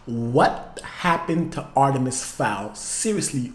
What happened to Artemis Fowl? Seriously,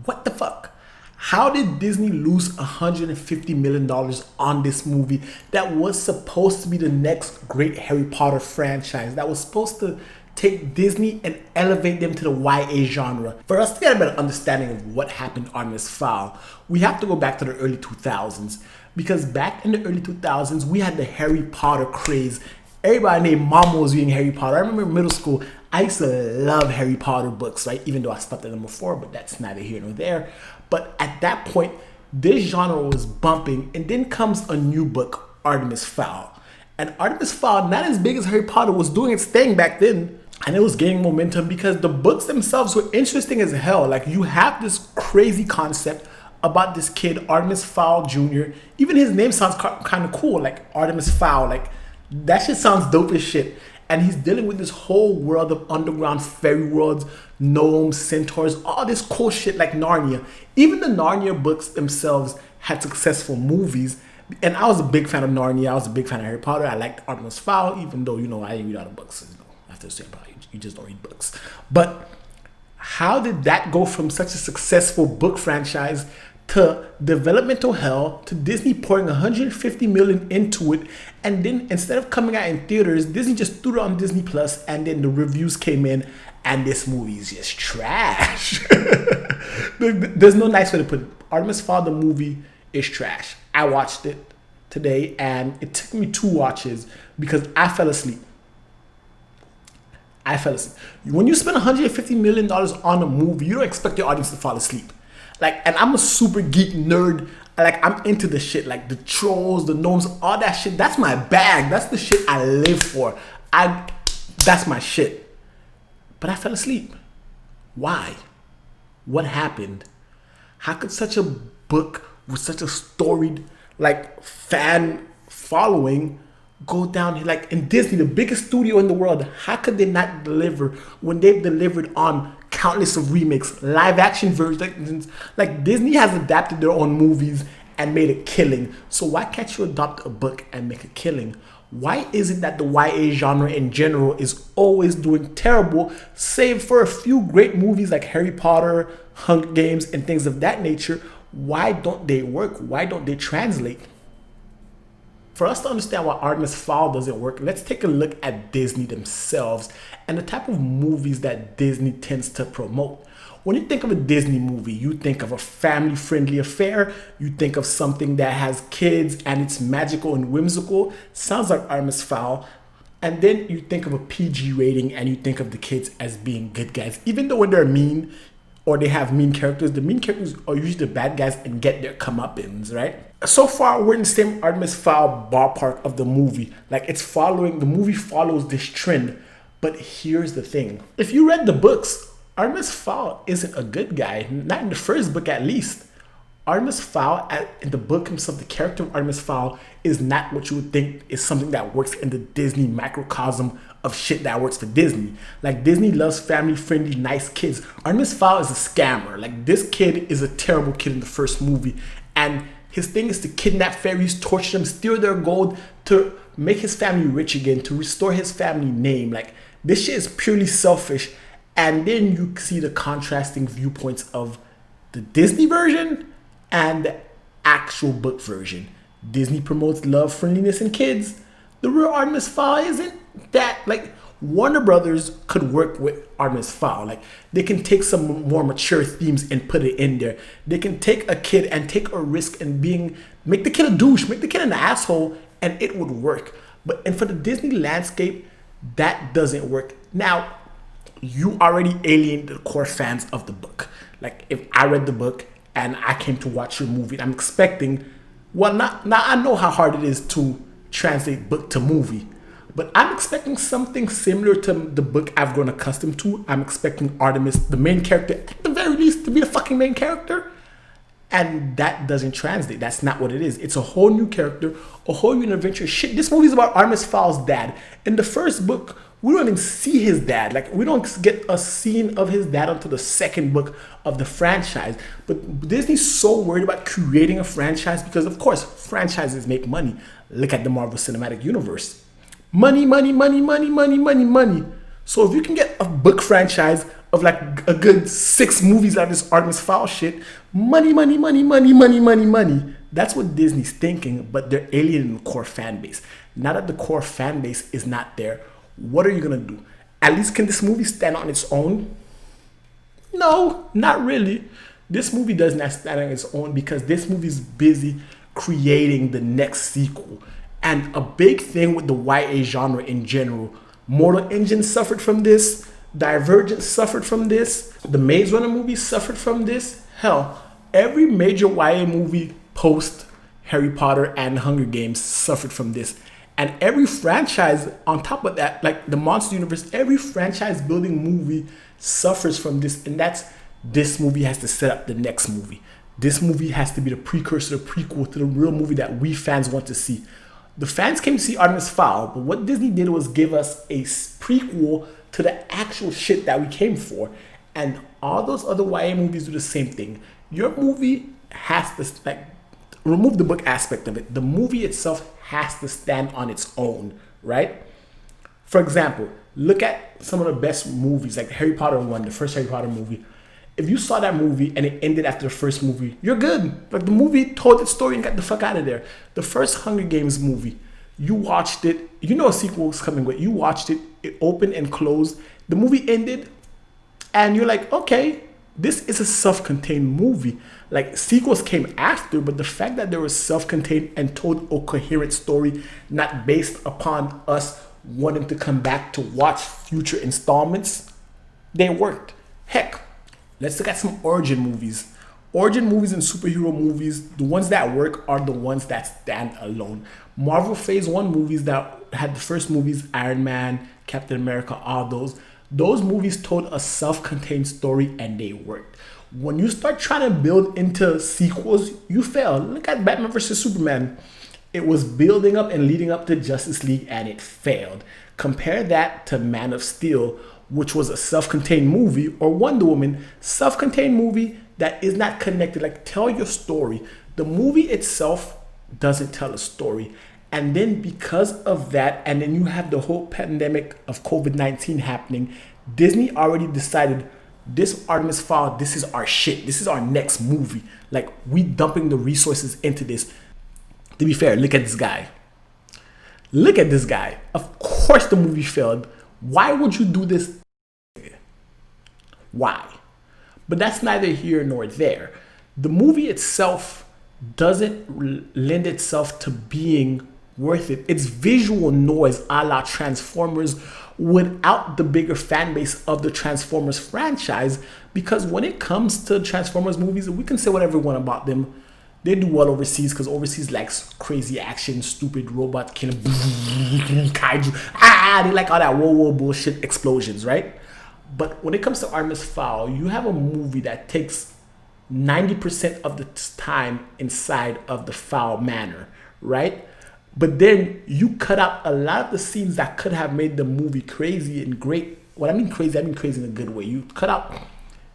what the fuck? How did Disney lose $150 million on this movie that was supposed to be the next great Harry Potter franchise, that was supposed to take Disney and elevate them to the YA genre? For us to get a better understanding of what happened to Artemis Fowl, we have to go back to the early 2000s. Because back in the early 2000s, we had the Harry Potter craze. Everybody named Mama was reading Harry Potter. I remember in middle school, I used to love Harry Potter books, right? Even though I stopped at number 4, but that's neither here nor there. But at that point, this genre was bumping, and then comes a new book, Artemis Fowl. And Artemis Fowl, not as big as Harry Potter, was doing its thing back then. And it was gaining momentum because the books themselves were interesting as hell. Like, you have this crazy concept about this kid, Artemis Fowl Jr. Even his name sounds kind of cool, like Artemis Fowl. Like, that shit sounds dope as shit. And he's dealing with this whole world of underground fairy worlds, gnomes, centaurs, all this cool shit like Narnia. Even the Narnia books themselves had successful movies. And I was a big fan of Narnia. I was a big fan of Harry Potter. I liked Artemis Fowl, even though, I didn't read all the books. After a certain point, you just don't read books. But how did that go from such a successful book franchise to developmental hell, to Disney pouring $150 million into it, and then instead of coming out in theaters, Disney just threw it on Disney Plus, and then the reviews came in, and this movie is just trash. There's no nice way to put it. Artemis Fowl, the movie, is trash. I watched it today, and it took me 2 watches because I fell asleep. When you spend $150 million on a movie, you don't expect your audience to fall asleep. Like, and I'm a super geek nerd. Like, I'm into the shit, like the trolls, the gnomes, all that shit. That's my bag. That's the shit I live for. That's my shit. But I fell asleep. Why? What happened? How could such a book with such a storied, like, fan following go down here? Like, in Disney, the biggest studio in the world, how could they not deliver when they've delivered on countless of remakes, live action versions? Like, Disney has adapted their own movies and made a killing. So why can't you adopt a book and make a killing? Why is it that the YA genre in general is always doing terrible, save for a few great movies like Harry Potter, Hunger Games, and things of that nature? Why don't they work? Why don't they translate? For us to understand why Artemis Fowl doesn't work, let's take a look at Disney themselves and the type of movies that Disney tends to promote. When you think of a Disney movie, you think of a family-friendly affair, you think of something that has kids and it's magical and whimsical, sounds like Artemis Fowl, and then you think of a PG rating and you think of the kids as being good guys. Even though when they're mean, or they have mean characters, the mean characters are usually the bad guys and get their comeuppance, right? So far, we're in the same Artemis Fowl ballpark of the movie. Like, the movie follows this trend. But here's the thing. If you read the books, Artemis Fowl isn't a good guy. Not in the first book, at least. Artemis Fowl, in the book himself, the character of Artemis Fowl is not what you would think is something that works in the Disney microcosm of shit that works for Disney. Like, Disney loves family-friendly, nice kids. Artemis Fowl is a scammer. Like, this kid is a terrible kid in the first movie. And his thing is to kidnap fairies, torture them, steal their gold, to make his family rich again, to restore his family name. Like, this shit is purely selfish. And then you see the contrasting viewpoints of the Disney version and the actual book version. Disney promotes love, friendliness, and kids. The real Artemis Fowl isn't that. Like, Warner Brothers could work with Artemis Fowl. Like, they can take some more mature themes and put it in there. They can take a kid and take a risk and make the kid a douche, make the kid an asshole, and it would work. And for the Disney landscape, that doesn't work. Now, you already alienated the core fans of the book. Like, if I read the book and I came to watch your movie, I'm expecting, now I know how hard it is to translate book to movie, but I'm expecting something similar to the book I've grown accustomed to. I'm expecting Artemis, the main character, at the very least, to be the fucking main character. And that doesn't translate. That's not what it is. It's a whole new character, a whole new adventure. Shit, this movie is about Artemis Fowl's dad. In the first book, we don't even see his dad. Like, we don't get a scene of his dad until the second book of the franchise. But Disney's so worried about creating a franchise because, of course, franchises make money. Look at the Marvel Cinematic Universe. Money, money, money, money, money, money, money. So if you can get a book franchise of like a good 6 movies out of this Artemis Fowl shit, money, money, money, money, money, money, money. That's what Disney's thinking, but they're alienating the core fan base. Now that the core fan base is not there, what are you gonna do? At least can this movie stand on its own? No, not really. This movie does not stand on its own because this movie is busy creating the next sequel. And a big thing with the YA genre in general, Mortal Engine suffered from this, Divergent suffered from this, the Maze Runner movie suffered from this. Hell, every major YA movie post Harry Potter and Hunger Games suffered from this. And every franchise on top of that, like the Monster Universe, every franchise building movie suffers from this. And that's, this movie has to set up the next movie. This movie has to be the precursor, the prequel to the real movie that we fans want to see. The fans came to see Artemis Fowl, but what Disney did was give us a prequel to the actual shit that we came for. And all those other YA movies do the same thing. Your movie has to, like, remove the book aspect of it. The movie itself has to stand on its own, right? For example, look at some of the best movies, like Harry Potter 1, the first Harry Potter movie. If you saw that movie and it ended after the first movie, you're good. Like, the movie told its story and got the fuck out of there. The first Hunger Games movie, you watched it, you know a sequel was coming, but you watched it, it opened and closed, the movie ended, and you're like, okay, this is a self-contained movie. Like, sequels came after, but the fact that they were self-contained and told a coherent story, not based upon us wanting to come back to watch future installments, they worked. Heck, let's look at some origin movies. Origin movies and superhero movies, the ones that work are the ones that stand alone. Marvel Phase 1 movies that had the first movies, Iron Man, Captain America, all those movies told a self-contained story and they worked. When you start trying to build into sequels, you fail. Look at Batman vs. Superman. It was building up and leading up to Justice League and it failed. Compare that to Man of Steel, which was a self-contained movie, or Wonder Woman, self-contained movie that is not connected. Like, tell your story. The movie itself doesn't tell a story. And then because of that, and then you have the whole pandemic of COVID-19 happening, Disney already decided, this Artemis Fowl, this is our shit. This is our next movie. Like, we dumping the resources into this. To be fair, look at this guy. Look at this guy. Of course the movie failed. Why would you do this? Why? But that's neither here nor there. The movie itself doesn't lend itself to being worth it. It's visual noise a la Transformers without the bigger fan base of the Transformers franchise, because when it comes to Transformers movies, we can say whatever we want about them. They do well overseas because overseas likes crazy action, stupid robot killing, kaiju. They like all that whoa bullshit explosions, right? But when it comes to Artemis Fowl, you have a movie that takes 90% of the time inside of the Fowl Manor, right? But then you cut out a lot of the scenes that could have made the movie crazy and great. When I mean crazy in a good way. You cut out,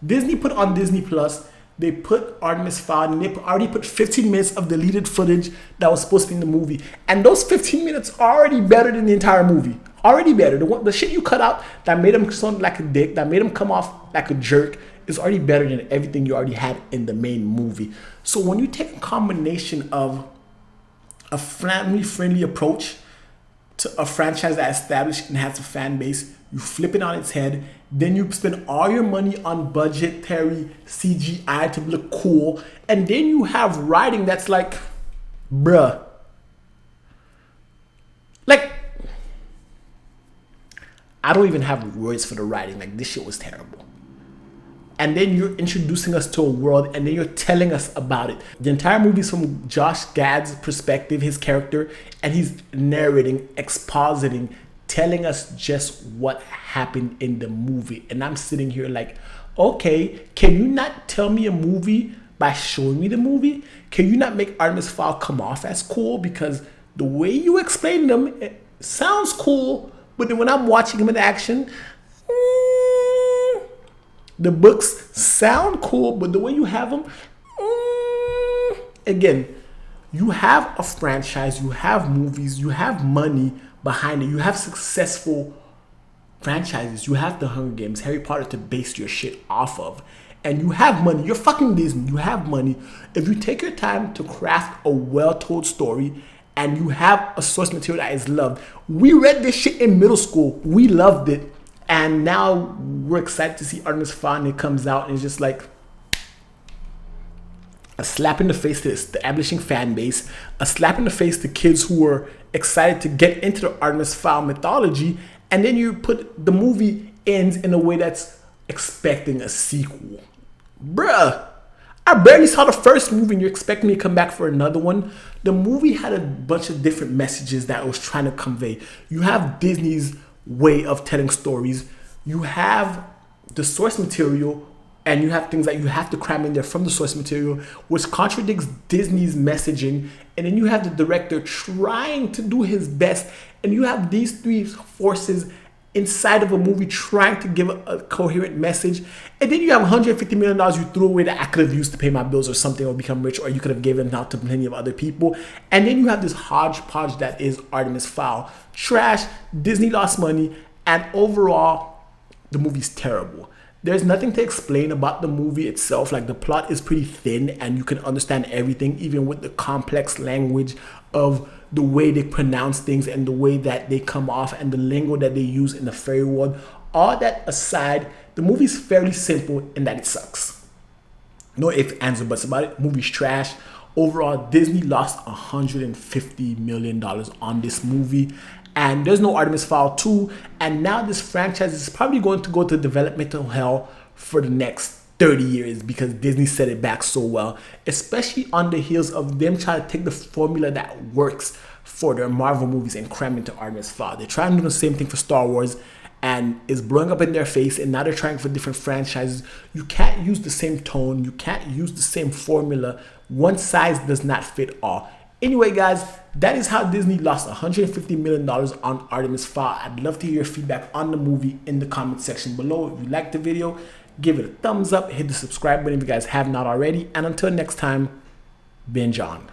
Disney put on Disney Plus, they put Artemis Fowl, and they already put 15 minutes of deleted footage that was supposed to be in the movie. And those 15 minutes are already better than the entire movie. Already better. The shit you cut out that made him sound like a dick, that made him come off like a jerk, is already better than everything you already had in the main movie. So when you take a combination of a family-friendly approach to a franchise that is established and has a fan base, you flip it on its head, then you spend all your money on budgetary CGI to look cool, and then you have writing that's like, bruh. Like, I don't even have words for the writing. Like, this shit was terrible. And then you're introducing us to a world, and then you're telling us about it. The entire movie is from Josh Gad's perspective, his character, and he's narrating, expositing, telling us just what happened in the movie. And I'm sitting here like, okay, can you not tell me a movie by showing me the movie? Can you not make Artemis Fowl come off as cool? Because the way you explain them, it sounds cool, but then when I'm watching him in action, the books sound cool, but the way you have them, again, you have a franchise, you have movies, you have money behind it, you have successful franchises. You have the Hunger Games, Harry Potter to base your shit off of. And you have money. You're fucking Disney. You have money. If you take your time to craft a well-told story and you have a source material that is loved. We read this shit in middle school. We loved it. And now we're excited to see Artemis Fowl and it comes out and it's just like a slap in the face to the establishing fan base, a slap in the face to kids who are excited to get into the Artemis Fowl mythology, and then you put the movie ends in a way that's expecting a sequel. Bruh, I barely saw the first movie and you're expecting me to come back for another one. The movie had a bunch of different messages that it was trying to convey. You have Disney's way of telling stories. You have the source material and you have things that you have to cram in there from the source material, which contradicts Disney's messaging. And then you have the director trying to do his best. And you have these three forces inside of a movie trying to give a coherent message. And then you have $150 million you threw away that I could have used to pay my bills or something or become rich, or you could have given out to plenty of other people. And then you have this hodgepodge that is Artemis Fowl. Trash, Disney lost money, and overall, the movie's terrible. There's nothing to explain about the movie itself. Like, the plot is pretty thin and you can understand everything, even with the complex language of the way they pronounce things and the way that they come off and the lingo that they use in the fairy world. All that aside, the movie's fairly simple in that it sucks. No ifs, ands, or buts about it. Movie's trash. Overall, Disney lost $150 million on this movie. And there's no Artemis Fowl 2. And now this franchise is probably going to go to developmental hell for the next 30 years because Disney set it back so well, especially on the heels of them trying to take the formula that works for their Marvel movies and cram into Artemis Fowl. They're trying to do the same thing for Star Wars and it's blowing up in their face, and now they're trying for different franchises. You can't use the same tone, you can't use the same formula. One size does not fit all. Anyway, guys, that is how Disney lost $150 million on Artemis Fowl. I'd love to hear your feedback on the movie in the comment section below. If you liked the video, give it a thumbs up, hit the subscribe button if you guys have not already. And until next time, binge on.